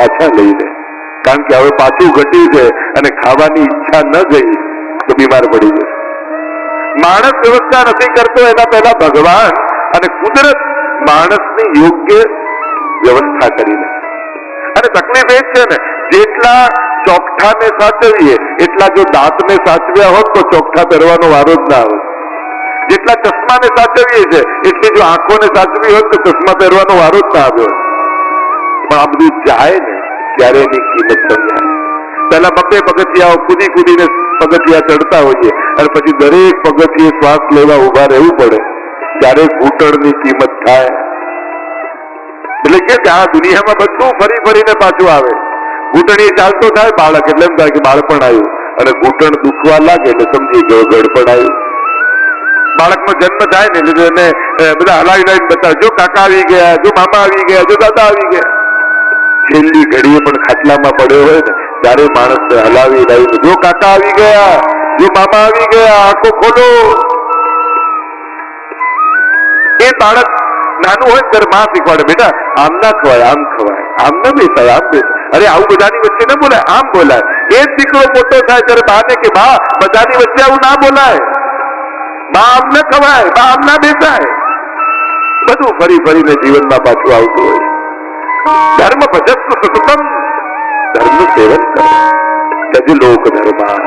પાછા લઈ લે, કારણ કે હવે પાછું ઘટ્યું છે અને ખાવાની ઈચ્છા ન ગઈ તો બીમાર પડી જશે. માણસ વ્યવસ્થા નથી કરતો, એના પહેલા ભગવાન અને કુદરત માણસની યોગ્ય વ્યવસ્થા કરી લે. અને તકલીફ એ છે ને, જેટલા ચોકઠાને સાચવીએ એટલા જો દાંતને સાચવ્યા હોત તો ચોકઠા પહેરવાનો વારો જ ના આવે. જેટલા ચશ્માને સાચવીએ છે એટલી જો આંખોને સાચવી હોત તો ચશ્મા પહેરવાનો વારો જ ના આવ્યો. પણ આ બધું જાય ને ત્યારે એની કિંમત સમજાય. પહેલા 2 પગથિયાઓ કૂદી કૂદીને પગથિયા ચડતા હોઈએ અને પછી દરેક પગથિયે શ્વાસ લેવા ઉભા રહેવું પડે ત્યારે ઘૂંટણની કિંમત થાય. એટલે કે આ દુનિયામાં બધું ફરી ફરીને પાછું આવે. ઘૂંટણી ચાલતો થાય બાળક એટલે એમ થાય કે બાળપણ આવ્યું, અને ઘૂંટણ દુખવા લાગે એટલે સમજી ગયો ગડપણ આવ્યું. બાળકનો જન્મ થાય ને એટલે એને બધા હલાવી હલાવીને બતાવે, જો કાકા આવી ગયા, જો મામા આવી ગયા, જો દાદા આવી ગયા. છેલ્લી ઘડીએ પણ ખાટલામાં પડ્યો હોય ને ત્યારે માણસને હલાવી હલાવીને, જો કાકા આવી ગયા, જો મામા આવી ગયા, આંખો ખોલો. એ બાળક નાનું હોય ત્યારે માં શીખવાડે, બેટા આમ ના ખવાય, આમ ખવાય, આમ ના બેસાય, આમ બેસાય. અરે આવું બધાની વચ્ચે ન બોલાય, આમ બોલાય. એ જ દીકરો મોટો થાય ત્યારે બાને કે બા બધાની વચ્ચે આવું ના બોલાય, બા આમ ન ખવાય, બા આમ ના બેસાય. બધું ફરી ફરીને જીવનમાં પાછું આવતું હોય. ધર્મ ભજસ્વ સતતમ, ધર્મનું સેવન કરો. તજ લોક ધર્મા.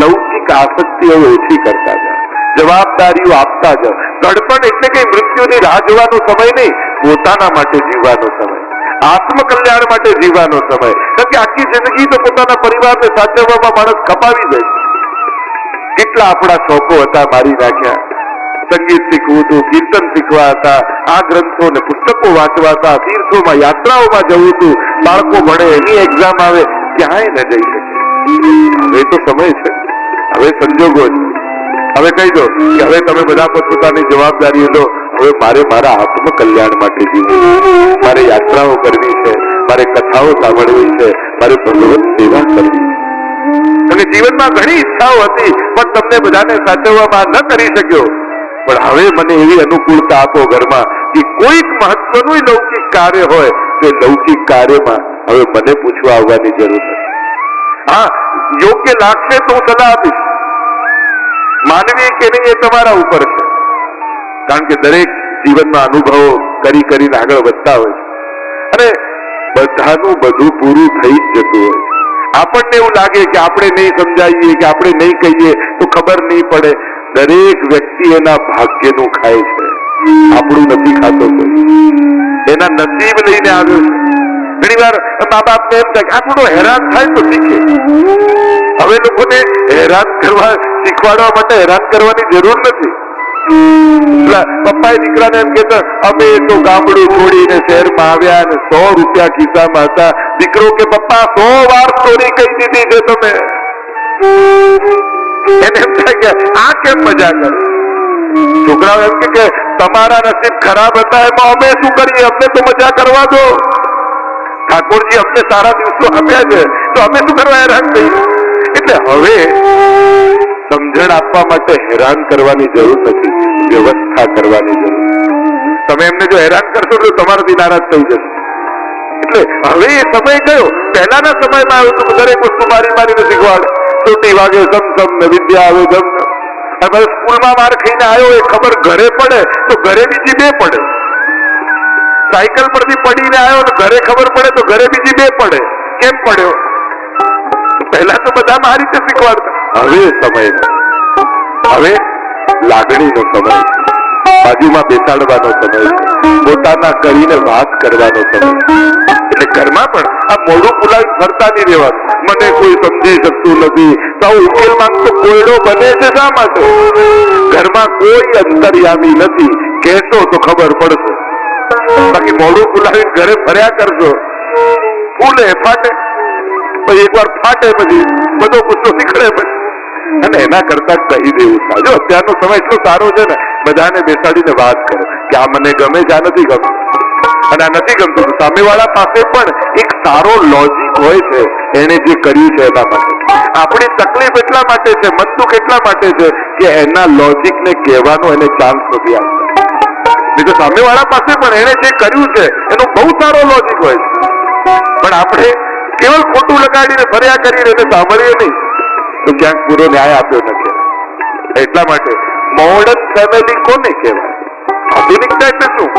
લૌકિક આસક્તિઓ ઓછી કરતા જાઓ, જવાબદારીઓ આપતા જાઓ. ગડપણ એટલે કે મૃત્યુની રાહ જોવાનો સમય નહીં, પોતાના માટે જીવવાનો સમય, આત્મકલ્યાણ માટે જીવવાનો સમય. કારણ કે આખી જિંદગી તો પોતાના પરિવારને સાચવવામાં માણસ ખપાવી દે. કેટલા આપણા શોખો હતા મારી નાખ્યા. સંગીત શીખવું હતું, કીર્તન શીખવા હતા, આ ગ્રંથો ને પુસ્તકો વાંચવા હતા, તીર્થોમાં યાત્રાઓમાં જવું હતું, બાળકો ભણે એની એક્ઝામ આવે, ક્યાંય ન જઈ શકે. હવે તો સમય છે, હવે સંજોગો છે. હવે કહી દો કે હવે તમે બધા પોતાની જવાબદારી લો. હવે મારે મારા આત્મકલ્યાણ માટે જીવવું, મારે યાત્રાઓ કરવી છે, મારે કથાઓ સાંભળવી છે, મારે ભગવત સેવા કરવી. અને જીવનમાં ઘણી ઈચ્છાઓ હતી પણ તમને બધાને સાચવવામાં ન કરી શક્યો. પણ હવે મને એવી અનુકૂળતા આપો ઘરમાં કે કોઈક મહત્વનું લૌકિક કાર્ય હોય તો લૌકિક કાર્યમાં હવે મને પૂછવા આવવાની જરૂર નથી. હા, યોગ્ય લાગશે તો હું સલાહ આપીશ. માનવી કે નહીં એ તમારા ઉપર છે, કારણ કે દરેક જીવનમાં અનુભવો કરી કરીને આગળ વધતા હોય છે અને બધાનું બધું પૂરું થઈ જ જતું હોય છે. આપણને એવું લાગે કે આપણે નહીં સમજાવીએ કે આપણે નહીં કહીએ તો ખબર નહીં પડે. દરેક વ્યક્તિ એના ભાગ્યનું ખાય છે, આપણું નથી ખાતો કોઈ. એના નસીબ લઈને આવ્યો છે. ઘણી વાર મા બાપને એમ થાય કે આ થોડો હેરાન થાય તો શીખે. હવે લોકોને હેરાન કરવા શીખવાડવા માટે હેરાન કરવાની જરૂર નથી. પપ્પાએ દીકરાને એમ કહેતા, અમે તો ગામડું છોડીને શહેરમાં આવ્યા અને 100 રૂપિયા ખિસ્સામાં હતા. દીકરો કે પપ્પા 100 વાર સ્ટોરી કહી દીધી છે તમે. એને એમ થાય કે આ કેમ મજા કરે. છોકરાઓ એમ કે તમારા નસીબ ખરાબ હતા એમાં અમે શું કરીએ, અમને તો મજા કરવા દો. ઠાકોરજી અમને સારા દિવસો આપ્યા છે તો અમે શું કરવા હેરાન થઈ. એટલે હવે સમજણ આપવા માટે હેરાન કરવાની જરૂર નથી, વ્યવસ્થા કરવાની જરૂર. તમે એમને જો હેરાન કરશો તો તમારાથી નારાજ થઈ જશે. એટલે હવે એ સમય ગયો. પહેલાના સમયમાં આવ્યું હતું દરેક વસ્તુ મારી મારીને શીખવાડે. ચોટી વાગે સમસમ ને વિદ્યા આવે જમ. અને સ્કૂલમાં માર ખાઈને આવ્યો એ ખબર ઘરે પડે તો ઘરે બીજી 2 પડે. સાયકલ પરથી પડીને આવ્યો તો ઘરે ખબર પડે તો ઘરે બીજી 2 પડે. કેમ પડ્યો? પહેલા તો બધા આ રીતે શીખવાડતા. હવે સમય, હવે લાગણીનો સમય, બાજુમાં બેસાડવાનો સમય, પોતાના કરીને વાત કરવાનો સમય. એટલે ઘરમાં પણ આ મોઢું ફુલાવી ફરતા નહીં રહેવાનું. મને કોઈ સમજી શકતું નથી તો ઉકેલ માંગતો કોયડો બને છે શા માટે? ઘરમાં કોઈ અંતર્યામી નથી, કહેશો તો ખબર પડશે. બાકી મોઢું ફુલાવી ઘરે ફર્યા કરશો, ફૂલે ફાટે, પછી એકવાર ફાટે પછી બધો ગુસ્સો નીકળે પછી. અને એના કરતા કહી દેવું સાજો. અત્યારનો સમય એટલો સારો છે ને, બધાને બેસાડીને વાત કરો કે આ મને ગમે છે, આ નથી ગમતું. અને આ નથી ગમતું તો સામેવાળા પાસે પણ એક સારો લોજિક હોય છે, એને જે કર્યું છે એના માટે. આપણી તકલીફ એટલા માટે છે, મન દુઃખ એટલા માટે છે કે એના લોજિકને કહેવાનો એને ચાન્સ નથી આવતો. નહીં તો સામેવાળા પાસે પણ એને જે કર્યું છે એનો બહુ સારો લોજિક હોય છે. પણ આપણે કેવળ ખોટું લગાડીને ફર્યા કરીને એને સાંભળીએ નહીં તો ક્યાંક પૂરો ન્યાય આપ્યો નથી. એટલા માટે મોડર્ન ફેમિલી કોને કહેવાય? આધુનિકતા એટલે શું?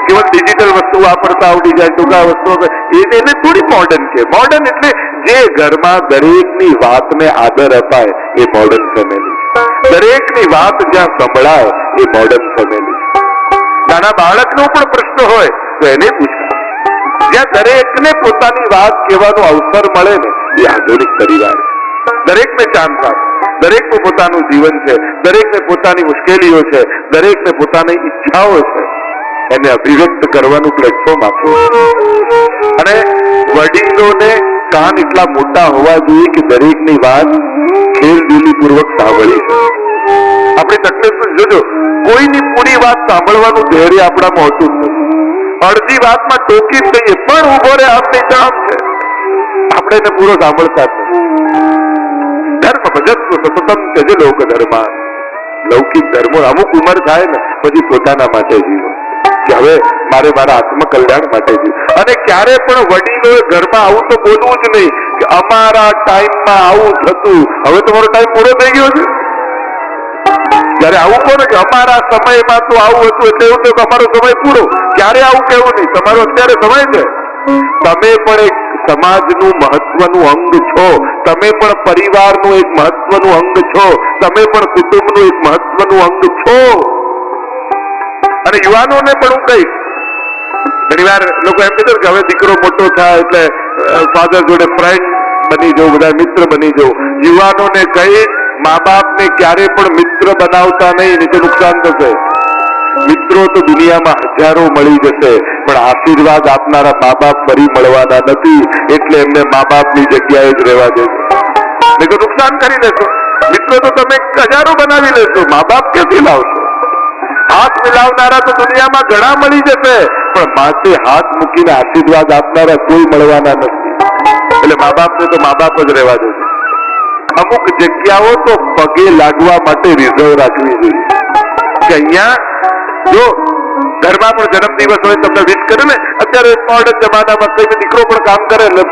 કેવળ ડિજિટલ વસ્તુ વાપરતા આવડી જાય ટૂંકા વસ્તુઓ એને થોડી મોડર્ન કે. મોડર્ન એટલે જે ઘરમાં દરેકની વાતને આદર અપાય એ મોડર્ન ફેમિલી. દરેકની વાત જ્યાં સંભળાય એ મોડર્ન ફેમિલી. નાના બાળકનો પણ પ્રશ્ન હોય તો એને પૂછાય. જ્યાં દરેકને પોતાની વાત કહેવાનો અવસર મળે ને એ આધુનિક પરિવાર. દરેકને ચાંદ પાડે, દરેકનું પોતાનું જીવન છે, દરેકને પોતાની મુશ્કેલીઓ છે, દરેકને પોતાની ઈચ્છાઓ છે, એને અભિવ્યક્ત કરવાનું પ્લેટફોર્મ આપ્યું. અને વડીલોને કાન એટલા મોટા હોવા જોઈએ કે દરેકની વાત ખેલદિલી પૂર્વક સાંભળી. આપણી તકલીફ જોજો, કોઈની પૂરી વાત સાંભળવાનું ધૈર્ય આપણામાં હોતું જ નથી. અડધી વાતમાં ટોકી જ દઈએ પણ ઉભો રહે આપની કામ છે, આપણે એને પૂરો સાંભળતા જ નથી. ધર્મ ભજસ્વ સતતમ ત્યજ લોક ધર્મા. લૌકિક ધર્મો અમુક ઉંમર થાય ને પછી પોતાના માટે જીવો કે હવે મારે મારા આત્મકલ્યાણ માટે જીવ. અને ક્યારે પણ વડીલોએ ઘરમાં આવું તો બોલવું જ નહીં કે અમારા ટાઈમમાં આવું થતું, હવે તમારો ટાઈમ પૂરો થઈ ગયો છે. જયારે આવું કહો ને કે અમારા સમયમાં તો આવું હતું એટલે એવું થયું કે અમારો સમય પૂરો, ક્યારે આવું કહેવું નહીં. તમારો અત્યારે સમય છે. તમે પણ એક સમાજનું મહત્વનું અંગ છો, તમે પણ પરિવારનું એક મહત્વનું અંગ છો, તમે પણ કુટુંબનું એક મહત્વનું અંગ છો. અને યુવાનોને પણ હું કહીશ, ઘણી વાર લોકો એમ કીધું કે હવે દીકરો મોટો થાય એટલે ફાધર જોડે ફ્રેન્ડ બની જવું, બધા મિત્ર બની જવું. યુવાનોને કહીશ મા બાપને ક્યારે પણ મિત્ર બનાવતા નહીં, નહીં તો નુકસાન થશે. મિત્રો તો દુનિયામાં હજારો મળી જશે પણ આશીર્વાદ આપનારા મા બાપ ફરી મળવાના નથી, એટલે એમને મા બાપની જગ્યાએ જ રહેવા દેજો, નહીં તો નુકસાન કરી લેશો. મિત્રો તો તમે હજારો બનાવી લેશો, મા બાપ ક્યાંથી લાવશો? હાથ મિલાવનારા તો દુનિયામાં ઘણા મળી જશે પણ માથે હાથ મૂકીને આશીર્વાદ આપનારા કોઈ મળવાના નથી. એટલે મા બાપને તો મા બાપ જ રહેવા દેજો. અમુક જગ્યાઓ તો પગે લાગવા માટે રિઝર્વ રાખવી જોઈએ કે અહીંયા જો ઘરમાં પણ જન્મદિવસ હોય તમને વિશ કરે ને. અત્યારે મોડર્ન જમાનામાં કઈ દીકરો પણ કામ કરે એટલે